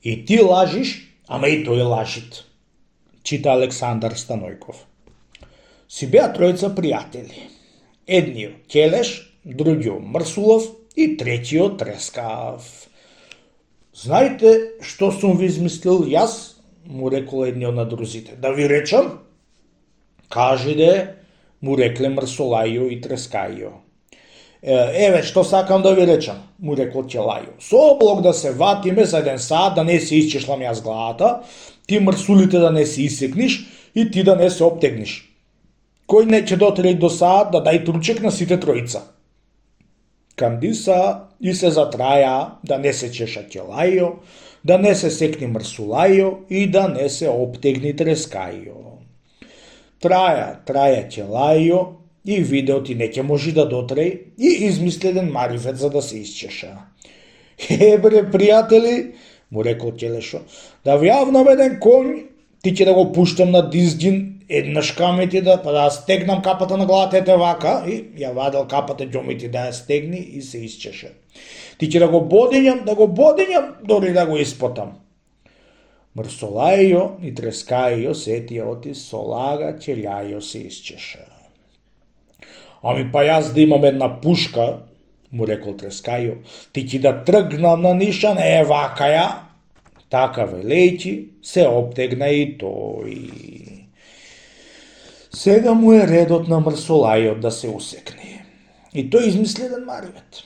И ти лажиш, ама и тој лажит, чита Александар Станојков. Си беа тројца пријатели. Едниот келеш, другиот мрсулав и третиот трескав. Знаете што сум ви измислил јас? Му рекол едниот на друзите. Да ви речам? Кажиде, му рекле мрсолајо и трескајо. Еве, што сакам да ви речам, му рекол Ќелајо. Со облог да се ватиме за 1 сат, да не се исчешлам јас главата, ти мрсулите да не се исекниш и ти да не се обтегниш. Кој не ќе дотре до саат да дај тручек на сите тројца. Кандиса и се затраја да не се чеша Ќелајо, да не се секни мрсулајо и да не се обтегни трескајо. Траја Ќелајо и видео ти не ќе може да дотре и измисли еден марифет за да се исчеша. Бре, пријатели, му рекол Ќелешо, да ви јавнам еден конј, ти ќе да го пуштам на дизгин еднаш камети па да стегнам капата на главата ете вака, и ја вадел капата џомити да ја стегни и се исчеше. Ти ќе да го бодињам, дори да го испотам. Мрсолајо и трескајо сетија оти со лага Ќелајо се исчеша. Ами па јас да имам една пушка, му рекол трескајо, ти ќе да тргнам на нишан, вака ја. Така велејќи се обтегна и тој. Сега му е редот на мрсолајот да се усекне. И тој измисли еден марифет.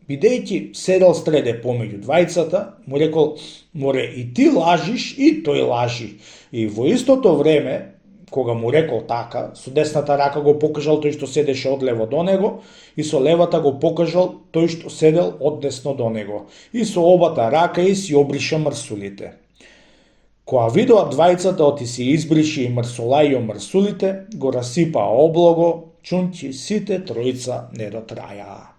Бидејќи седел стреде помеѓу двајцата, му рекол, море и ти лажиш и тој лажи. И во истото време, кога му рекол така, со десната рака го покажал тој што седеше одлево до него и со левата го покажал тој што седел одесно до него. И со обата рака и си обриша мрсулите. Кога видоа двајцата оти си избриши и мрсолајо мрсулите, го расипаа облого, чунчи сите тројца не дотраја.